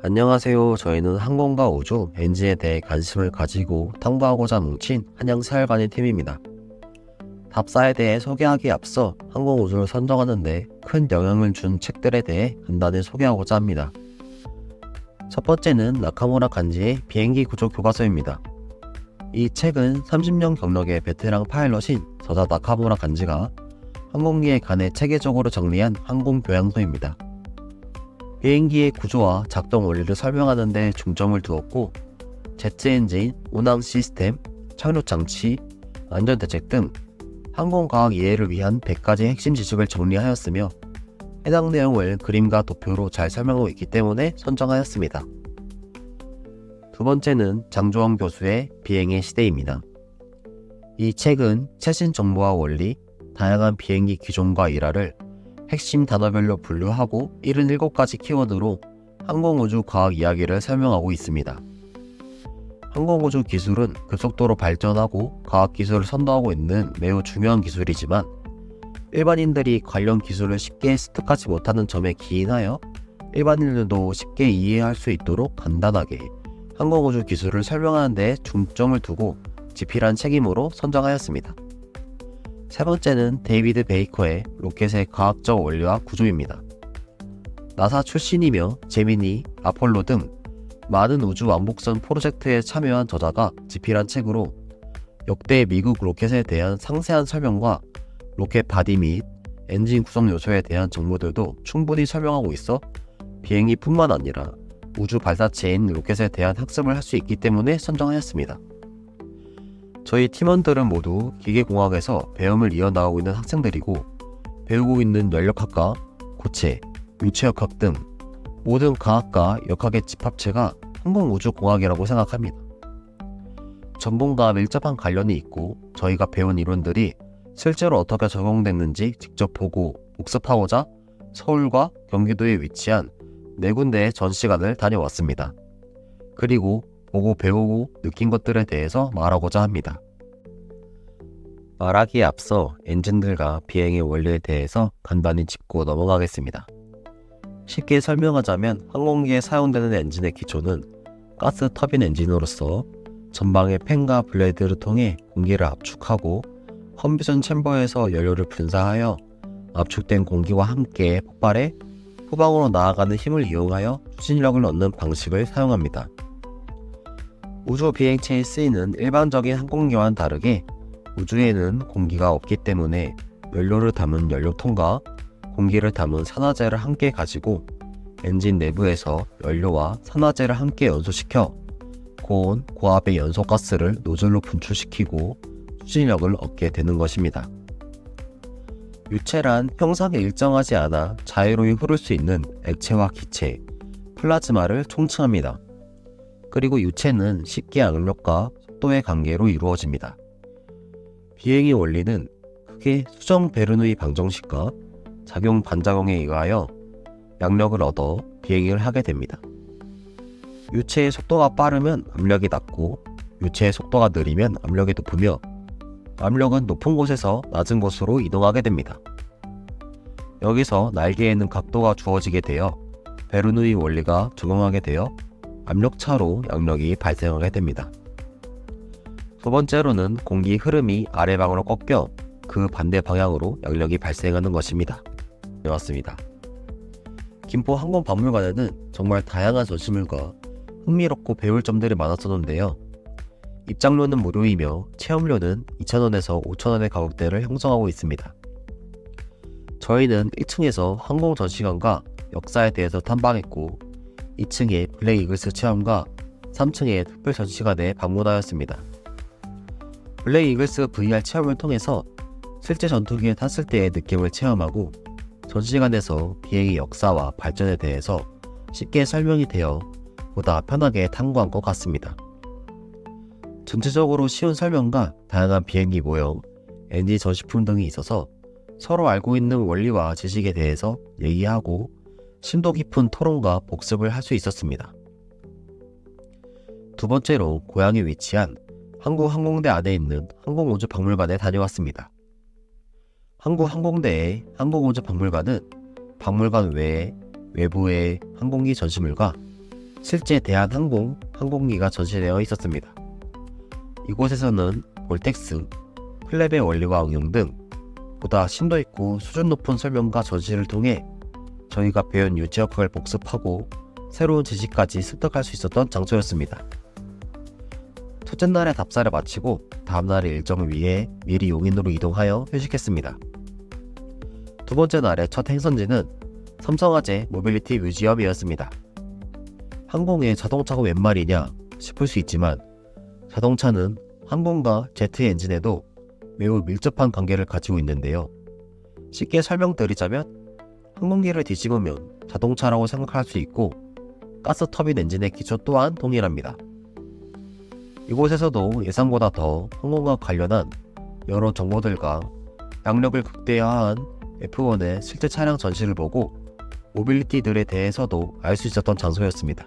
안녕하세요. 저희는 항공과 우주, 엔진에 대해 관심을 가지고 탐구하고자 뭉친 한양사열관의 팀입니다. 답사에 대해 소개하기에 앞서 항공우주를 선정하는데 큰 영향을 준 책들에 대해 간단히 소개하고자 합니다. 첫 번째는 나카무라 간지의 비행기 구조 교과서입니다. 이 책은 30년 경력의 베테랑 파일럿인 저자 나카무라 간지가 항공기에 관해 체계적으로 정리한 항공교양서입니다. 비행기의 구조와 작동 원리를 설명하는 데 중점을 두었고, 제트 엔진, 운항 시스템, 착륙 장치, 안전 대책 등 항공과학 이해를 위한 100가지 핵심 지식을 정리하였으며, 해당 내용을 그림과 도표로 잘 설명하고 있기 때문에 선정하였습니다. 두 번째는 장조원 교수의 비행의 시대입니다. 이 책은 최신 정보와 원리, 다양한 비행기 기종과 일화를 핵심 단어별로 분류하고 77가지 키워드로 항공우주 과학 이야기를 설명하고 있습니다. 항공우주 기술은 급속도로 발전하고 과학기술을 선도하고 있는 매우 중요한 기술이지만, 일반인들이 관련 기술을 쉽게 습득하지 못하는 점에 기인하여 일반인들도 쉽게 이해할 수 있도록 간단하게 항공우주 기술을 설명하는 데 중점을 두고 집필한 책임으로 선정하였습니다. 세 번째는 데이비드 베이커의 로켓의 과학적 원리와 구조입니다. 나사 출신이며 제미니, 아폴로 등 많은 우주 왕복선 프로젝트에 참여한 저자가 집필한 책으로 역대 미국 로켓에 대한 상세한 설명과 로켓 바디 및 엔진 구성 요소에 대한 정보들도 충분히 설명하고 있어 비행기뿐만 아니라 우주 발사체인 로켓에 대한 학습을 할 수 있기 때문에 선정하였습니다. 저희 팀원들은 모두 기계공학에서 배움을 이어나가고 있는 학생들이고, 배우고 있는 연력학과, 고체, 유체역학 등 모든 과학과 역학의 집합체가 항공우주공학이라고 생각합니다. 전공과 밀접한 관련이 있고, 저희가 배운 이론들이 실제로 어떻게 적용됐는지 직접 보고 복습하고자 서울과 경기도에 위치한 4군데의 전시관을 다녀왔습니다. 그리고 보고 배우고 느낀 것들에 대해서 말하고자 합니다. 말하기에 앞서 엔진들과 비행의 원리에 대해서 간단히 짚고 넘어가겠습니다. 쉽게 설명하자면 항공기에 사용되는 엔진의 기초는 가스 터빈 엔진으로서 전방의 팬과 블레이드를 통해 공기를 압축하고 컴비션 챔버에서 연료를 분사하여 압축된 공기와 함께 폭발해 후방으로 나아가는 힘을 이용하여 추진력을 얻는 방식을 사용합니다. 우주 비행체에 쓰이는 일반적인 항공기와는 다르게 우주에는 공기가 없기 때문에 연료를 담은 연료통과 공기를 담은 산화제를 함께 가지고 엔진 내부에서 연료와 산화제를 함께 연소시켜 고온, 고압의 연소가스를 노즐로 분출시키고 추진력을 얻게 되는 것입니다. 유체란 형상이 일정하지 않아 자유로이 흐를 수 있는 액체와 기체, 플라즈마를 총칭합니다. 그리고 유체는 쉽게 악력과 속도의 관계로 이루어집니다. 비행의 원리는 크게 수정 베르누이 방정식과 작용 반작용에 의하여 양력을 얻어 비행을 하게 됩니다. 유체의 속도가 빠르면 압력이 낮고, 유체의 속도가 느리면 압력이 높으며, 압력은 높은 곳에서 낮은 곳으로 이동하게 됩니다. 여기서 날개에는 각도가 주어지게 되어 베르누이 원리가 적용하게 되어 압력차로 양력이 발생하게 됩니다. 두 번째로는 공기 흐름이 아래방으로 꺾여 그 반대 방향으로 양력이 발생하는 것입니다. 네, 맞습니다. 김포 항공박물관에는 정말 다양한 전시물과 흥미롭고 배울 점들이 많았었는데요. 입장료는 무료이며 체험료는 2,000원에서 5,000원의 가격대를 형성하고 있습니다. 저희는 1층에서 항공 전시관과 역사에 대해서 탐방했고, 2층에 블랙 이글스 체험과 3층의 특별 전시관에 방문하였습니다. 블랙 이글스 VR 체험을 통해서 실제 전투기에 탔을 때의 느낌을 체험하고, 전시관에서 비행의 역사와 발전에 대해서 쉽게 설명이 되어 보다 편하게 탐구한 것 같습니다. 전체적으로 쉬운 설명과 다양한 비행기 모형, 엔진 전시품 등이 있어서 서로 알고 있는 원리와 지식에 대해서 얘기하고 심도 깊은 토론과 복습을 할 수 있었습니다. 두 번째로 고향에 위치한 한국항공대 안에 있는 항공우주박물관에 다녀왔습니다. 한국항공대의 항공우주박물관은 박물관 외에 외부의 항공기 전시물과 실제 대한항공 항공기가 전시되어 있었습니다. 이곳에서는 볼텍스, 플랩의 원리와 응용 등 보다 심도 있고 수준 높은 설명과 전시를 통해 저희가 배운 유지역학을 복습하고 새로운 지식까지 습득할 수 있었던 장소였습니다. 첫째 날의 답사를 마치고 다음날의 일정을 위해 미리 용인으로 이동하여 휴식했습니다. 두 번째 날의 첫 행선지는 삼성화재 모빌리티 뮤지엄이었습니다. 항공에 자동차가 웬 말이냐 싶을 수 있지만 자동차는 항공과 제트 엔진에도 매우 밀접한 관계를 가지고 있는데요. 쉽게 설명드리자면 항공기를 뒤집으면 자동차라고 생각할 수 있고 가스 터빈 엔진의 기초 또한 동일합니다. 이곳에서도 예상보다 더 항공과 관련한 여러 정보들과 양력을 극대화한 F1의 실제 차량 전시를 보고 모빌리티들에 대해서도 알 수 있었던 장소였습니다.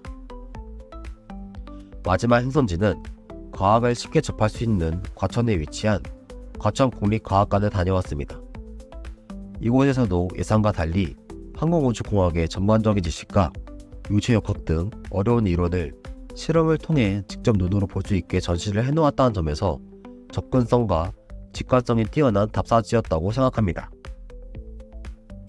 마지막 행선지는 과학을 쉽게 접할 수 있는 과천에 위치한 과천 국립과학관을 다녀왔습니다. 이곳에서도 예상과 달리 항공우주공학의 전반적인 지식과 유체역학 등 어려운 이론을 실험을 통해 직접 눈으로 볼 수 있게 전시를 해놓았다는 점에서 접근성과 직관성이 뛰어난 답사지였다고 생각합니다.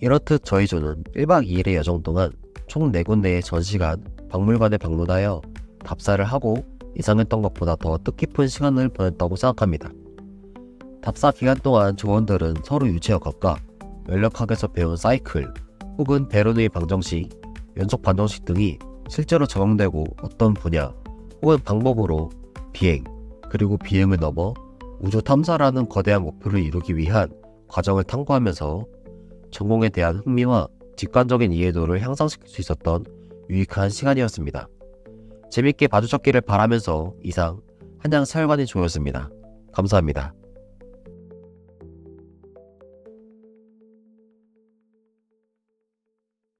이렇듯 저희 조는 1박 2일의 여정 동안 총 4군데의 전시관, 박물관에 방문하여 답사를 하고 예상했던 것보다 더 뜻깊은 시간을 보냈다고 생각합니다. 답사 기간 동안 조원들은 서로 유체역학과 연력학에서 배운 사이클 혹은 베르누이 방정식, 연속 반정식 등이 실제로 적용되고 어떤 분야 혹은 방법으로 비행 그리고 비행을 넘어 우주 탐사라는 거대한 목표를 이루기 위한 과정을 탐구하면서 전공에 대한 흥미와 직관적인 이해도를 향상시킬 수 있었던 유익한 시간이었습니다. 재밌게 봐주셨기를 바라면서 이상 한양사회관의 조였습니다. 감사합니다.